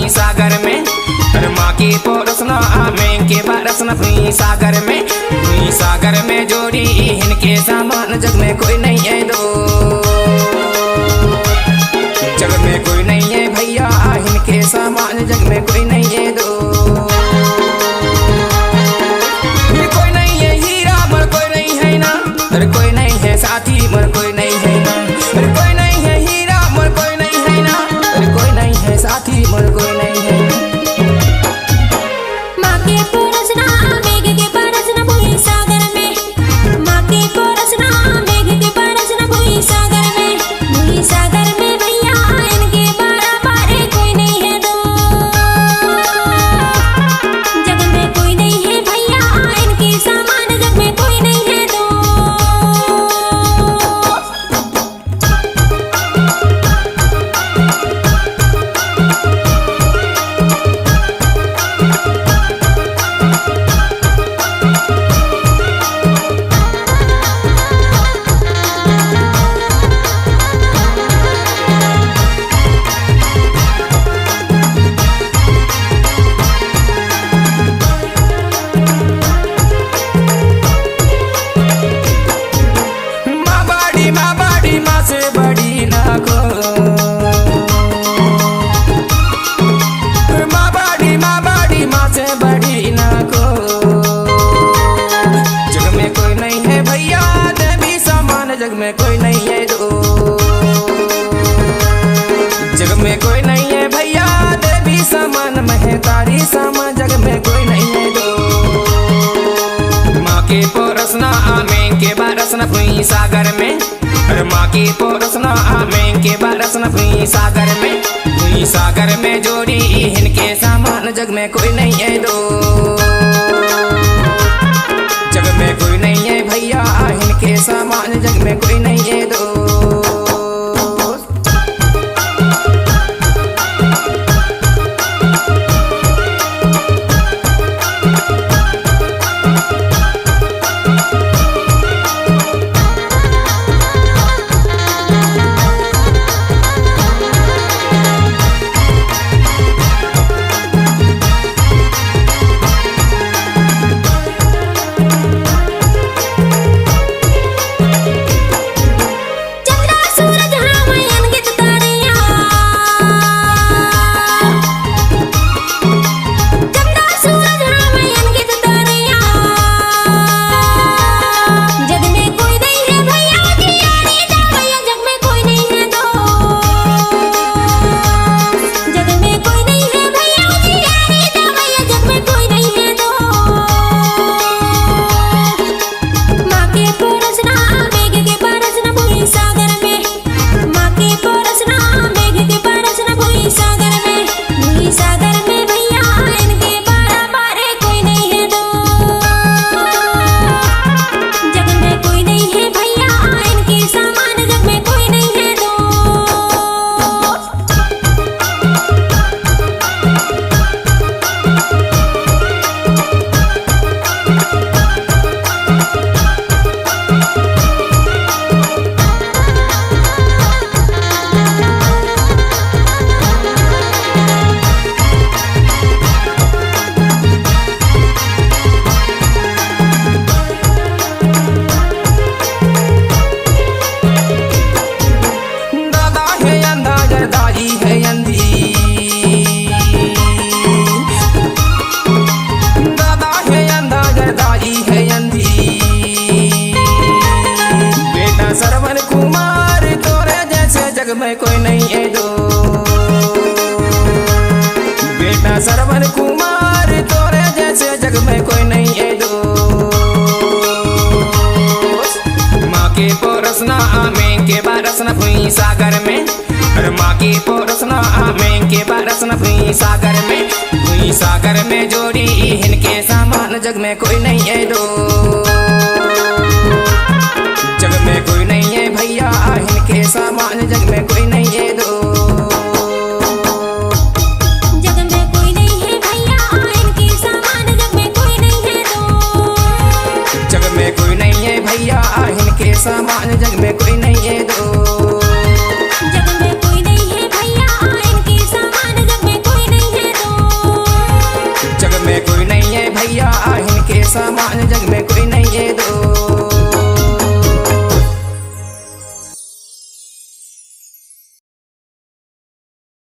भुई सागर में। अरे माँ की पोरसना आमें के बरसना भुई सागर में। भुई सागर में जोड़ी इनके सामान जग में कोई नहीं है दो। जग में कोई नहीं है भैया इनके सामान जग में कोई नहीं है दो। कोई नहीं है हीरा मर कोई नहीं है ना। अरे कोई नहीं है साथी मर कोई नहीं है ना। अरे कोई नहीं है हीरा मर कोई नहीं है ना। अरे कोई नहीं है साथी मर कोई नहीं है ना। माँ के पोरसना मेघ के बरसना भुई सागर में। माँ के पोरसना मेघ के बरसना भुई सागर में। भुई सागर में भैया इनके बारा बारे कोई नहीं है दो। जग में कोई नहीं है भैया इनके सामान जग में कोई नहीं है दो। माँ से बड़ी ना को। माँ से बड़ी ना को। जग में कोई नहीं है भैया देवी समान जग में कोई नहीं है दो। जग में कोई नहीं है भैया देवी समान महतारी समान जग में कोई नहीं है दो। माँ के पोरसना आमें के बरसना भुई सागर में। अरे माँ की पोरसना आमें के बरसना भुई सागर में। भुई सागर में जोड़ी इनके सामान जग में कोई नहीं है दो। जग में कोई नहीं है भैया इनके सामान जग में कोई नहीं है दो। में कोई नहीं है दो। बेटा श्रवण कुमार तोरे जैसे जग में कोई नहीं है दो। माँ के पोरसना आमें के बरसना भुई सागर में। अरे माँ की पोरसना आमें के बरसना भुई सागर में। भुई सागर में जोड़ी इनके सामान जग में कोई नहीं है दो। जग में कोई नहीं है भैया इनके सामान जग में कोई नहीं है दो। जग में कोई नहीं है भैया इनके सामान जग में कोई नहीं है दो। जग में कोई नहीं है भैया इनके सामान जग में कोई नहीं है दो। जग में कोई नहीं है भैया इनके सामान जग में कोई नहीं है भैया इनके समान जग में कोई नहीं